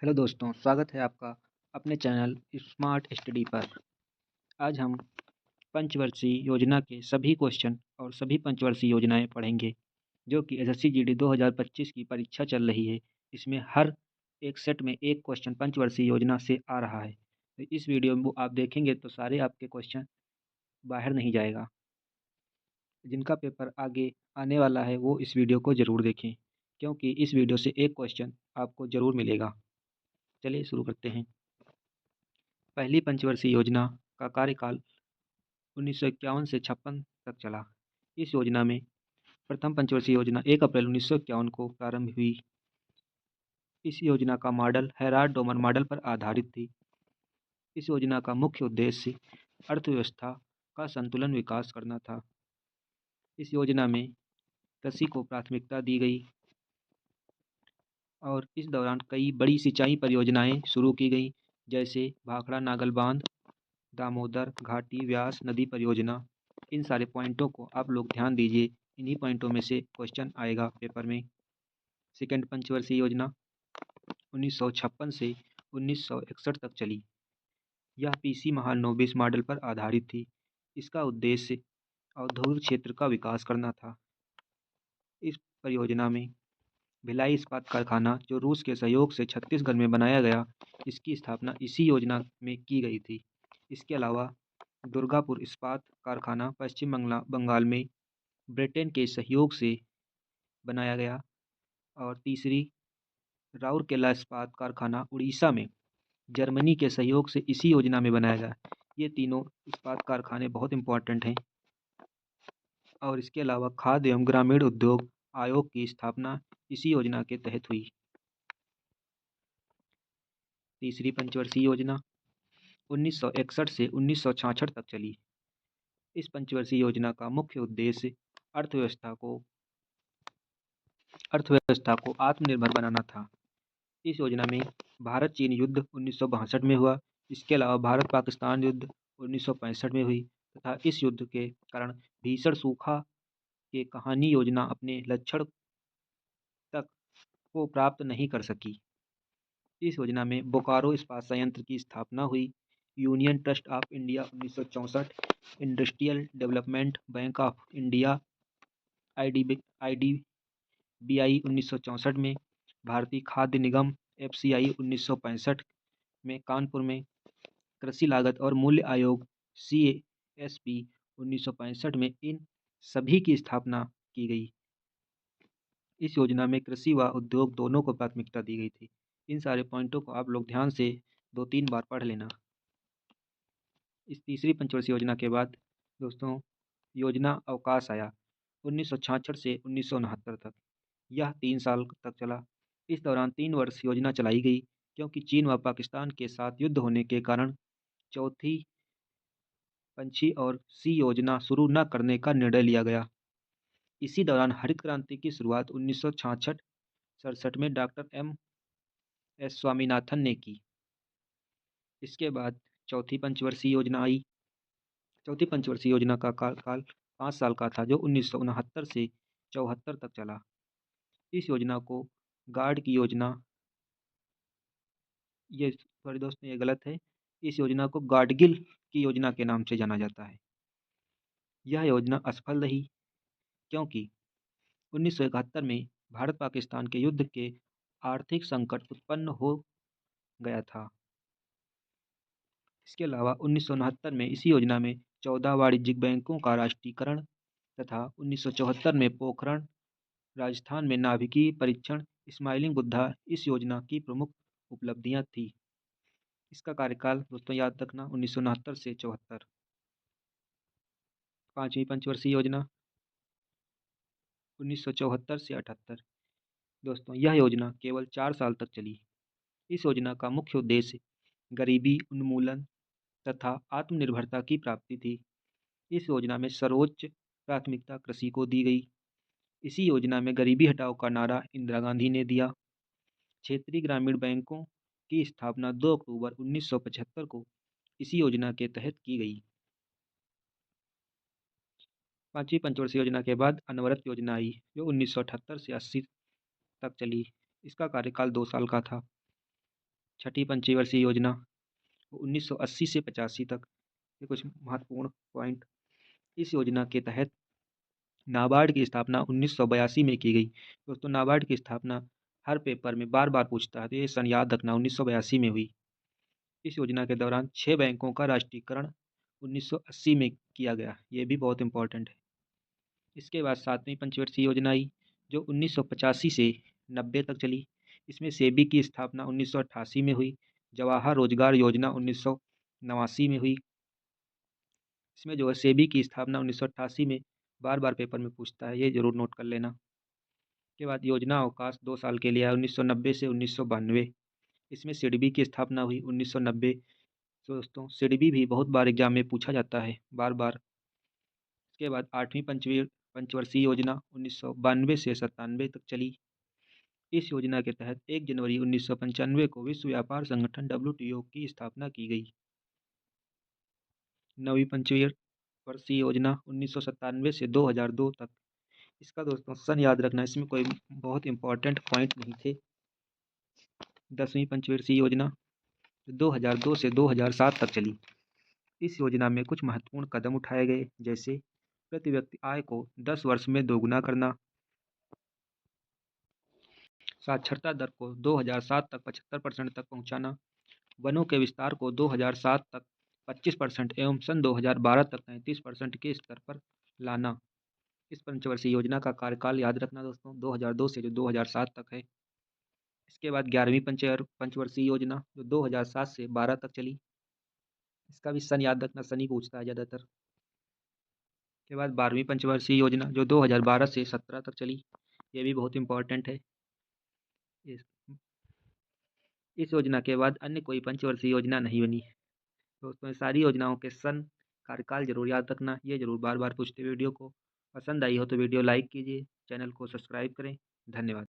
Hello दोस्तों, स्वागत है आपका अपने चैनल स्मार्ट स्टडी पर। आज हम पंचवर्षीय योजना के सभी क्वेश्चन और सभी पंचवर्षीय योजनाएं पढ़ेंगे जो कि एसएससी जीडी 2025 की परीक्षा चल रही है। इसमें हर एक सेट में एक क्वेश्चन पंचवर्षीय योजना से आ रहा है। तो इस वीडियो में आप देखेंगे तो सारे आपके क्वेश्चन बाहर नहीं जाएगा। जिनका पेपर आगे आने वाला है वो इस वीडियो को ज़रूर देखें, क्योंकि इस वीडियो से एक क्वेश्चन आपको ज़रूर मिलेगा। चलिए शुरू करते हैं। पहली पंचवर्षीय योजना का कार्यकाल 1951 से 56 तक चला। इस योजना में प्रथम पंचवर्षीय योजना 1 अप्रैल 1951 को प्रारंभ हुई। इस योजना का मॉडल हेराल्ड डोमर मॉडल पर आधारित थी। इस योजना का मुख्य उद्देश्य अर्थव्यवस्था का संतुलन विकास करना था। इस योजना में कृषि को प्राथमिकता दी गई और इस दौरान कई बड़ी सिंचाई परियोजनाएं शुरू की गई, जैसे भाखड़ा नागल बांध, दामोदर घाटी व्यास नदी परियोजना। इन सारे पॉइंटों को आप लोग ध्यान दीजिए, इन्हीं पॉइंटों में से क्वेश्चन आएगा पेपर में। सेकेंड पंचवर्षीय योजना 1956 से 1961 तक चली। यह पीसी महालनोबिस मॉडल पर आधारित थी। इसका उद्देश्य औद्योगिक क्षेत्र का विकास करना था। इस परियोजना में भिलाई इस्पात कारखाना, जो रूस के सहयोग से छत्तीसगढ़ में बनाया गया, इसकी स्थापना इसी योजना में की गई थी। इसके अलावा दुर्गापुर इस्पात कारखाना पश्चिम बंगाल में ब्रिटेन के सहयोग से बनाया गया और तीसरी राउरकेला इस्पात कारखाना उड़ीसा में जर्मनी के सहयोग से इसी योजना में बनाया गया। ये तीनों इस्पात कारखाने बहुत इंपॉर्टेंट हैं। और इसके अलावा खाद्य एवं ग्रामीण उद्योग आयोग की स्थापना इसी योजना के तहत हुई। तीसरी पंचवर्षीय योजना 1961 से 1966 तक चली। इस पंचवर्षीय योजना का मुख्य उद्देश्य अर्थव्यवस्था को आत्मनिर्भर बनाना था। इस योजना में भारत चीन युद्ध 1962 में हुआ। इसके अलावा भारत पाकिस्तान युद्ध 1965 में हुई तथा इस युद्ध के कारण भीषण सूखा के कहानी योजना अपने लक्ष्य तक को प्राप्त नहीं कर सकी। इस योजना में बोकारो इस्पात संयंत्र की स्थापना हुई। Union trust of India 1964, industrial development bank of India IDBI 1964 में, भारतीय खाद्य निगम FCI 1965 में कानपुर में, कृषि लागत और मूल्य आयोग CASP 1965 में इन सभी की स्थापना की गई। इस योजना में कृषि व उद्योग दोनों को प्राथमिकता दी गई थी। इन सारे पॉइंटों को आप लोग ध्यान से 2-3 बार पढ़ लेना। इस तीसरी पंचवर्षीय योजना के बाद दोस्तों योजना अवकाश आया 1966 से 1969 तक। यह 3 साल तक चला। इस दौरान 3 वर्ष योजना चलाई गई, क्योंकि चीन व पाकिस्तान के साथ युद्ध होने के कारण चौथी पंची और सी योजना शुरू न करने का निर्णय लिया गया। इसी दौरान हरित क्रांति की शुरुआत 1966-67 में डॉक्टर M.S. स्वामीनाथन ने की। इसके बाद चौथी पंचवर्षीय योजना आई। चौथी पंचवर्षीय योजना का कार्यकाल 5 साल का था, जो 1969 से 74 तक चला। इस योजना को गार्ड की योजना, ये सॉरी दोस्तों ये गलत है, इस योजना को गाडगिल की योजना के नाम से जाना जाता है। यह योजना असफल रही, क्योंकि 1971 में भारत पाकिस्तान के युद्ध के आर्थिक संकट उत्पन्न हो गया था। इसके अलावा 1969 में इसी योजना में 14 वाणिज्यिक बैंकों का राष्ट्रीयकरण तथा 1974 में पोखरण राजस्थान में नाभिकीय परीक्षण स्माइलिंग बुद्धा इस योजना की प्रमुख उपलब्धियां थी। इसका कार्यकाल दोस्तों याद रखना 1969 से 74। पांचवी पंचवर्षीय योजना 1974 से 78। दोस्तों यह योजना केवल 4 साल तक चली। इस योजना का मुख्य उद्देश्य गरीबी उन्मूलन तथा आत्मनिर्भरता की प्राप्ति थी। इस योजना में सर्वोच्च प्राथमिकता कृषि को दी गई। इसी योजना में गरीबी हटाओ का नारा इंदिरा गांधी ने दिया। क्षेत्रीय ग्रामीण बैंकों की स्थापना 2 अक्टूबर 1975 को इसी योजना के तहत की गई। पांचवी पंचवर्षीय योजना के बाद अनवरत योजना आई, जो 1978 से 80 तक चली। इसका कार्यकाल 2 साल का था। छठी पंचवर्षीय योजना 1980 से 85 तक। ये कुछ महत्वपूर्ण पॉइंट। इस योजना के तहत नाबार्ड की स्थापना 1982 में की गई। दोस्तों, नाबार्ड की स्थापना हर पेपर में बार बार पूछता है, तो ये सन याद रखना 1982 में हुई। इस योजना के दौरान 6 बैंकों का राष्ट्रीयकरण 1980 में किया गया। ये भी बहुत इंपॉर्टेंट है। इसके बाद 7वीं पंचवर्षीय योजना आई, जो 1985 से 90 तक चली। इसमें सेबी की स्थापना 1988 में हुई। जवाहर रोजगार योजना 1989 में हुई। इसमें जो है सेबी की स्थापना 1988 में बार बार पेपर में पूछता है, ये जरूर नोट कर लेना। के बाद योजना अवकाश 2 साल के लिए है, 1990 से 1992। इसमें सिडबी की स्थापना हुई 1990। तो दोस्तों, सिडबी भी बहुत बार एग्जाम में पूछा जाता है, बार बार। इसके बाद 8वीं पंचवर्षीय योजना 1992 से 97 तक चली। इस योजना के तहत 1 जनवरी 1995 को विश्व व्यापार संगठन WTO की स्थापना की गई। 9वीं पंचवर्षीय योजना 1997 से 2002 तक। इसका दोस्तों सन याद रखना, इसमें कोई बहुत इंपॉर्टेंट पॉइंट नहीं थे। 10वीं पंचवर्षीय योजना 2002 से 2007 तक चली। इस योजना में कुछ महत्वपूर्ण कदम उठाए गए, जैसे प्रति व्यक्ति आय को 10 वर्ष में दोगुना करना, साक्षरता दर को 2007 तक 75% तक पहुंचाना, वनों के विस्तार को 2007 तक 25% एवं सन 2012 तक 33% के स्तर पर लाना। इस पंचवर्षीय योजना का कार्यकाल याद रखना दोस्तों, 2002 से जो 2007 तक है। इसके बाद 11वीं पंचवर्षीय योजना जो 2007 से 12 तक चली। इसका भी सन याद रखना, सन ही पूछता है ज़्यादातर। के बाद 12वीं पंचवर्षीय योजना जो 2012 से 17 तक चली। ये भी बहुत इंपॉर्टेंट है। इस इस योजना के बाद अन्य कोई पंचवर्षीय योजना नहीं बनी। दोस्तों, सारी योजनाओं के सन, कार्यकाल जरूर याद रखना। ये जरूर बार बार पूछते। वीडियो को पसंद आई हो तो वीडियो लाइक कीजिए, चैनल को सब्सक्राइब करें। धन्यवाद।